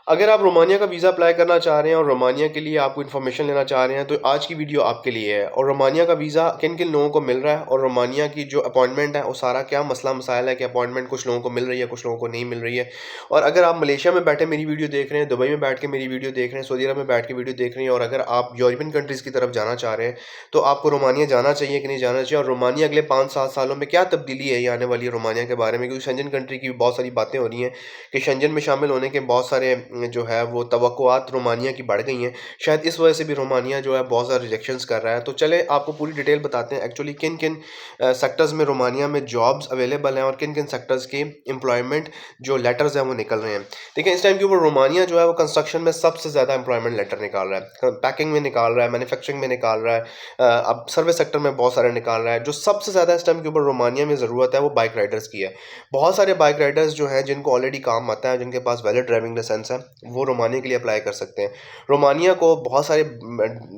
अगर आप रोमानिया का वीज़ा अप्लाई करना चाह रहे हैं और रोमानिया के लिए आपको इन्फॉर्मेशन लेना चाह रहे हैं तो आज की वीडियो आपके लिए है। और रोमानिया का वीज़ा किन किन लोगों को मिल रहा है और रोमानिया की जो अपॉइंटमेंट है वो सारा क्या मसला मसाइल है कि अपॉइंटमेंट कुछ लोगों को मिल रही है, कुछ लोगों को नहीं मिल रही है। और अगर आप मलेशिया में बैठे मेरी वीडियो देख रहे हैं, दुबई में बैठ के मेरी वीडियो देख रहे हैं, सऊदी अरब में बैठ के वीडियो देख रहे हैं, और अगर आप यूरोपियन कंट्रीज़ की तरफ जाना चाह रहे हैं तो आपको रोमानिया जाना चाहिए कि नहीं जाना चाहिए, और रोमानिया अगले 5-7 सालों में क्या तब्दीली है ये आने वाली है रोमानिया के बारे में, क्योंकि शेंजन कंट्री की बहुत सारी बातें हो रही हैं कि शेंजन में शामिल होने के बहुत सारे जो है वो तवक्कुआत रोमानिया की बढ़ गई हैं। शायद इस वजह से भी रोमानिया जो है बहुत सारे रिजेक्शंस कर रहा है। तो चले आपको पूरी डिटेल बताते हैं एक्चुअली किन किन सेक्टर्स में रोमानिया में जॉब्स अवेलेबल हैं और किन किन सेक्टर्स के एम्प्लॉयमेंट जो लेटर्स हैं वो निकल रहे हैं। देखिए इस टाइम के ऊपर रोमानिया जो है वो कंस्ट्रक्शन में सबसे ज़्यादा एम्प्लॉयमेंट लेटर निकाल रहा है, पैकिंग में निकाल रहा है, मैन्युफैक्चरिंग में निकाल रहा है, अब सर्विस सेक्टर में बहुत सारे निकाल रहा है। जो सबसे ज़्यादा इस टाइम के ऊपर रोमानिया में ज़रूरत है वो बाइक राइडर्स की है। बहुत सारे बाइक राइडर्स जो हैं जिनको ऑलरेडी काम आता है, जिनके पास वैलिड ड्राइविंग लाइसेंस है, वो रोमानिया के लिए अप्लाई कर सकते हैं। रोमानिया को बहुत सारे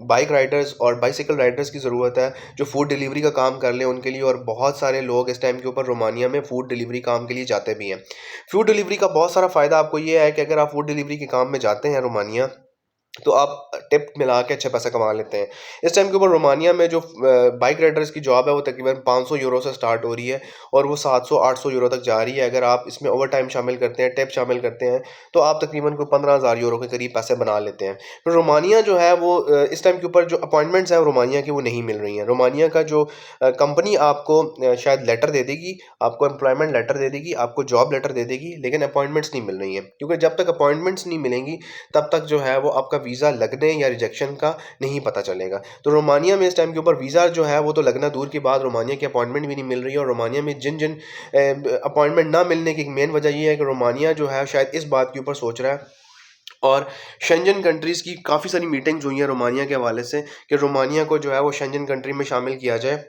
बाइक राइडर्स और बाइसिकल राइडर्स की ज़रूरत है जो फूड डिलीवरी का काम कर लें उनके लिए, और बहुत सारे लोग इस टाइम के ऊपर रोमानिया में फूड डिलीवरी काम के लिए जाते भी हैं। फूड डिलीवरी का बहुत सारा फ़ायदा आपको ये है कि अगर आप फूड डिलीवरी के काम में जाते हैं रोमानिया तो आप टिप मिला के अच्छे पैसे कमा लेते हैं। इस टाइम के ऊपर रोमानिया में जो बाइक राइडर्स की जॉब है वो तकरीबन 500 यूरो से स्टार्ट हो रही है और वो 700-800 यूरो तक जा रही है। अगर आप इसमें ओवर टाइम शामिल करते हैं, टिप शामिल करते हैं, तो आप तकरीबन कोई 15,000 यूरो के करीब पैसे बना लेते हैं। तो रोमानिया जो है वो इस टाइम के ऊपर जो अपॉइंटमेंट्स हैं रोमानिया की वो नहीं मिल रही हैं। रोमानिया का जो कंपनी आपको शायद लेटर दे देगी, आपको एम्प्लॉयमेंट लेटर दे देगी, आपको जॉब लेटर दे देगी, लेकिन अपॉइंटमेंट्स नहीं मिल रही हैं, क्योंकि जब तक अपॉइंटमेंट्स नहीं मिलेंगी तब तक जो है वो आपका वीज़ा लगने या रिजेक्शन का नहीं पता चलेगा। तो रोमानिया में इस टाइम के ऊपर वीज़ा जो है वो तो लगना दूर की बात, रोमानिया की अपॉइंटमेंट भी नहीं मिल रही है। और रोमानिया में जिन जिन अपॉइंटमेंट ना मिलने की मेन वजह ये है कि रोमानिया जो है शायद इस बात के ऊपर सोच रहा है, और शेंजन कंट्रीज़ की काफ़ी सारी मीटिंग्स हुई हैं रोमानिया के हवाले से कि रोमानिया को जो है वो शेंजन कंट्री में शामिल किया जाए।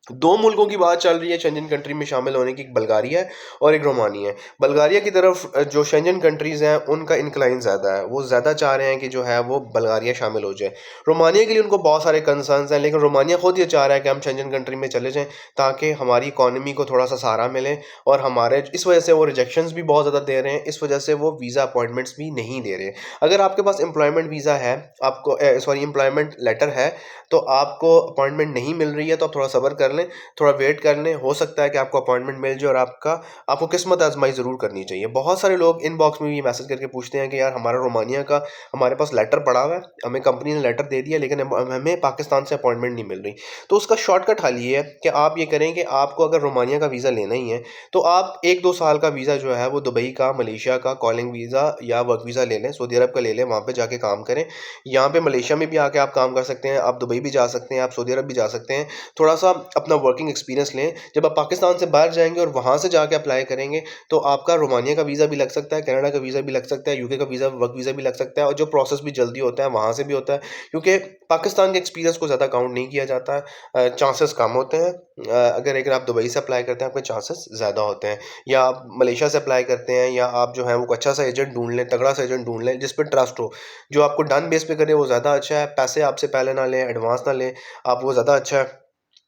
दो मुल्कों की बात चल रही है शेंजन कंट्री में शामिल होने की, एक बल्गारिया है और एक रोमानिया है। बल्गारिया की तरफ जो शेंजन कंट्रीज़ हैं उनका इंक्लाइन ज़्यादा है, वो ज़्यादा चाह रहे हैं कि जो है वो बल्गारिया शामिल हो जाए। रोमानिया के लिए उनको बहुत सारे कंसर्न्स हैं, लेकिन रोमानिया खुद ये चाह रहा है कि हम शेंजन कंट्री में चले जाएँ ताकि हमारी इकॉनमी को थोड़ा सा सहारा मिले, और हमारे इस वजह से वो रिजेक्शंस भी बहुत ज़्यादा दे रहे हैं, इस वजह से वो वीज़ा अपॉइंटमेंट्स भी नहीं दे रहे। अगर आपके पास एम्प्लॉयमेंट वीज़ा है, आपको सॉरी एम्प्लॉयमेंट लेटर है, तो आपको अपॉइंटमेंट नहीं मिल रही है तो आप थोड़ा सब्र कर लें, थोड़ा वेट कर लें, हो सकता है कि आपको अपॉइंटमेंट मिल जाए। और आपको किस्मत आजमाई ज़रूर करनी चाहिए। बहुत सारे लोग इनबॉक्स में भी मैसेज करके पूछते हैं कि यार हमारा रोमानिया का हमारे पास लेटर पड़ा हुआ है, हमें कंपनी ने लेटर दे दिया, लेकिन हमें पाकिस्तान से अपॉइंटमेंट नहीं मिल रही। तो उसका शॉर्टकट हल ये है कि आप ये करें कि आपको अगर रोमानिया का वीज़ा लेना ही है तो आप 1-2 साल का वीज़ा जो है वो दुबई का, मलेशिया का कॉलिंग वीज़ा या वर्क वीज़ा ले लें, सऊदी अरब का ले लें, वहाँ पे जाके काम करें। यहाँ पे मलेशिया में भी आके आप काम कर सकते हैं, आप दुबई भी जा सकते हैं, आप सऊदी अरब भी जा सकते हैं। थोड़ा सा अपना वर्किंग एक्सपीरियंस लें। जब आप पाकिस्तान से बाहर जाएंगे और वहाँ से जाके अप्लाई करेंगे तो आपका रोमानिया का वीज़ा भी लग सकता है, कनाडा का वीज़ा भी लग सकता है, यूके का वीज़ा, वर्क वीज़ा भी लग सकता है, और जो प्रोसेस भी जल्दी होता है वहाँ से भी होता है, क्योंकि पाकिस्तान के एक्सपीरियंस को ज़्यादा काउंट नहीं किया जाता है। चांसेस कम होते हैं। अगर आप दुबई से अप्लाई करते हैं आपके चांसेस ज़्यादा होते हैं, या आप मलेशिया से अप्लाई करते हैं, या आप जो है वो अच्छा सा एजेंट ढूंढ लें, तगड़ा सा एजेंट ढूंढ लें जिस पर ट्रस्ट हो, जो आपको डन बेस पे करे, वो ज़्यादा अच्छा है। पैसे आपसे पहले ना लें, एडवांस ना लें आप, वो ज़्यादा अच्छा है।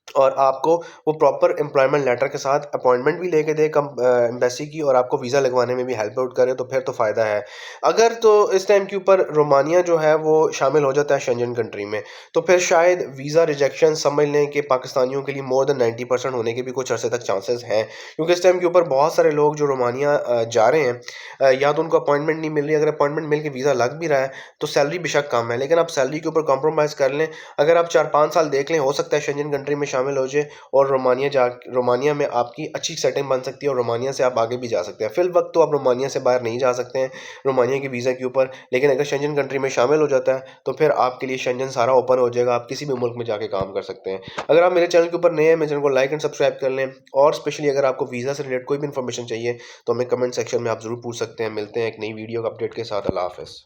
और आपको वो प्रॉपर एम्प्लॉयमेंट लेटर के साथ अपॉइंटमेंट भी लेके दे एम्बेसी की, और आपको वीज़ा लगवाने में भी हेल्प आउट करे, तो फिर तो फ़ायदा है। अगर तो इस टाइम के ऊपर रोमानिया जो है वो शामिल हो जाता है शेंजन कंट्री में, तो फिर शायद वीज़ा रिजेक्शन समझ लें कि पाकिस्तानियों के लिए मोर देन 90% होने के भी कुछ अरसे तक चांसेस हैं, क्योंकि इस टाइम के ऊपर बहुत सारे लोग जो रोमानिया जा रहे हैं, या तो उनको अपॉइंटमेंट नहीं मिल रही, अगर अपॉइंटमेंट मिल के वीज़ा लग भी रहा है तो सैलरी बेशक कम है, लेकिन आप सैलरी के ऊपर कॉम्प्रोमाइज़ कर लें। अगर आप 4-5 साल देख लें, हो सकता है शेंजन कंट्री में शामिल हो जाए और रोमानिया में आपकी अच्छी सेटिंग बन सकती है और रोमानिया से आप आगे भी जा सकते हैं। फिल वक्त तो आप रोमानिया से बाहर नहीं जा सकते हैं रोमानिया के वीज़ा के ऊपर, लेकिन अगर शेंजन कंट्री में शामिल हो जाता है तो फिर आपके लिए शेंजन सारा ओपन हो जाएगा, आप किसी भी मुल्क में जाके काम कर सकते हैं। अगर आप मेरे चैनल के ऊपर नए हैं, मेरे चैनल को लाइक एंड सब्सक्राइब कर लें, और स्पेशली अगर आपको वीज़ा से रिलेटेड कोई भी इन्फॉर्मेशन चाहिए तो हमें कमेंट सेक्शन में आप ज़रूर पूछ सकते हैं। मिलते हैं एक नई वीडियो का अपडेट के साथ। अल्लाह हाफ़िज़।